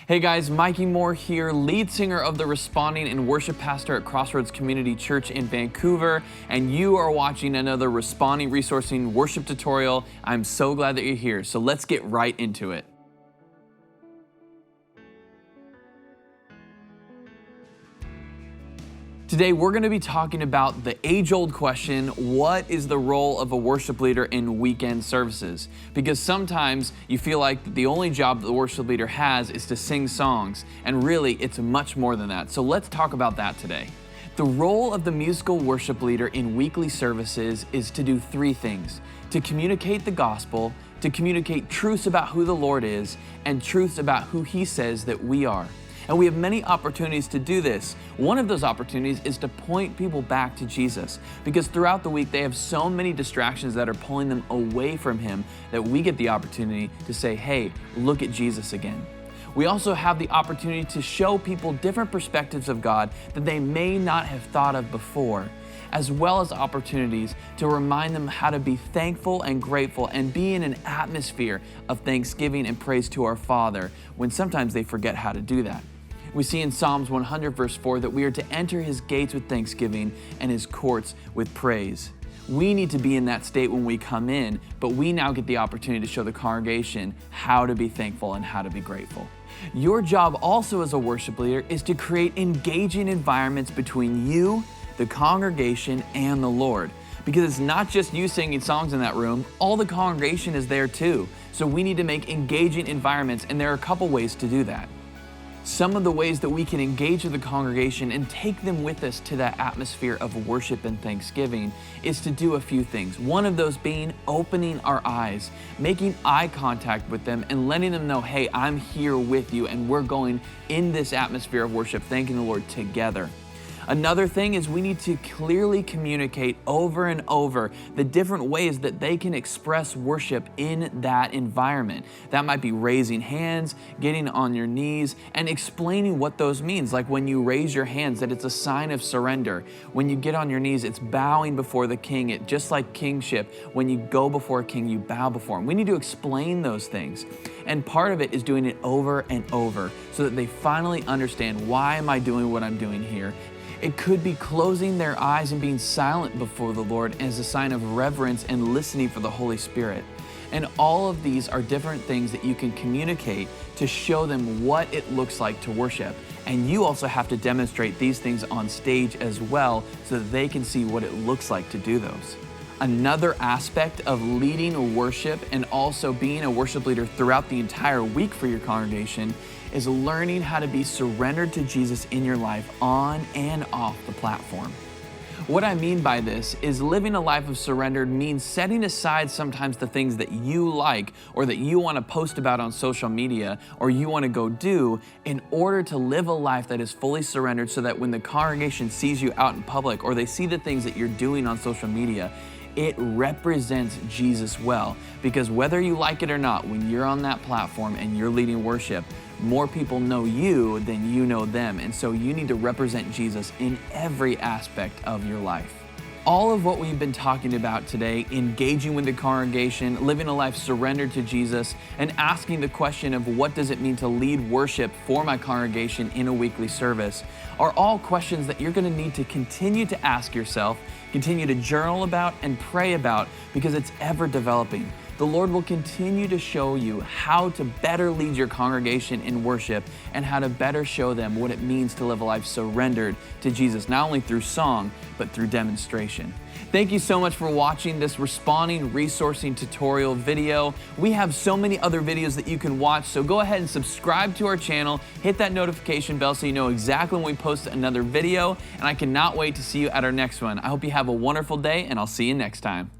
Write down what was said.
Hey guys, Mikey Moore here, lead singer of the Responding and worship pastor at Crossroads Community Church in Vancouver, and you are watching another Responding Resourcing worship tutorial. I'm so glad that you're here, so let's get right into it. Today, we're going to be talking about the age-old question, what is the role of a worship leader in weekend services? Because sometimes you feel like the only job that the worship leader has is to sing songs, and really, it's much more than that. So let's talk about that today. The role of the musical worship leader in weekly services is to do three things: to communicate the gospel, to communicate truths about who the Lord is, and truths about who He says that we are. And we have many opportunities to do this. One of those opportunities is to point people back to Jesus, because throughout the week they have so many distractions that are pulling them away from Him that we get the opportunity to say, hey, look at Jesus again. We also have the opportunity to show people different perspectives of God that they may not have thought of before, as well as opportunities to remind them how to be thankful and grateful and be in an atmosphere of thanksgiving and praise to our Father when sometimes they forget how to do that. We see in Psalms 100 verse 4 that we are to enter His gates with thanksgiving and His courts with praise. We need to be in that state when we come in, but we now get the opportunity to show the congregation how to be thankful and how to be grateful. Your job also as a worship leader is to create engaging environments between you, the congregation, and the Lord. Because it's not just you singing songs in that room, all the congregation is there too. So we need to make engaging environments, and there are a couple ways to do that. Some of the ways that we can engage with the congregation and take them with us to that atmosphere of worship and thanksgiving is to do a few things. One of those being opening our eyes, making eye contact with them and letting them know, hey, I'm here with you and we're going in this atmosphere of worship, thanking the Lord together. Another thing is we need to clearly communicate over and over the different ways that they can express worship in that environment. That might be raising hands, getting on your knees, and explaining what those means. Like when you raise your hands, that it's a sign of surrender. When you get on your knees, it's bowing before the King. Just like kingship, when you go before a king, you bow before Him. We need to explain those things. And part of it is doing it over and over so that they finally understand, why am I doing what I'm doing here? It could be closing their eyes and being silent before the Lord as a sign of reverence and listening for the Holy Spirit. And all of these are different things that you can communicate to show them what it looks like to worship. And you also have to demonstrate these things on stage as well so that they can see what it looks like to do those. Another aspect of leading worship and also being a worship leader throughout the entire week for your congregation is learning how to be surrendered to Jesus in your life on and off the platform. What I mean by this is living a life of surrender means setting aside sometimes the things that you like or that you want to post about on social media or you want to go do in order to live a life that is fully surrendered, so that when the congregation sees you out in public or they see the things that you're doing on social media, it represents Jesus well. Because whether you like it or not, when you're on that platform and you're leading worship, more people know you than you know them. And so you need to represent Jesus in every aspect of your life. All of what we've been talking about today, engaging with the congregation, living a life surrendered to Jesus, and asking the question of what does it mean to lead worship for my congregation in a weekly service, are all questions that you're going to need to continue to ask yourself, continue to journal about and pray about, because it's ever developing. The Lord will continue to show you how to better lead your congregation in worship and how to better show them what it means to live a life surrendered to Jesus, not only through song, but through demonstration. Thank you so much for watching this Responding Resourcing tutorial video. We have so many other videos that you can watch, so go ahead and subscribe to our channel, hit that notification bell so you know exactly when we post another video, and I cannot wait to see you at our next one. I hope you have a wonderful day, and I'll see you next time.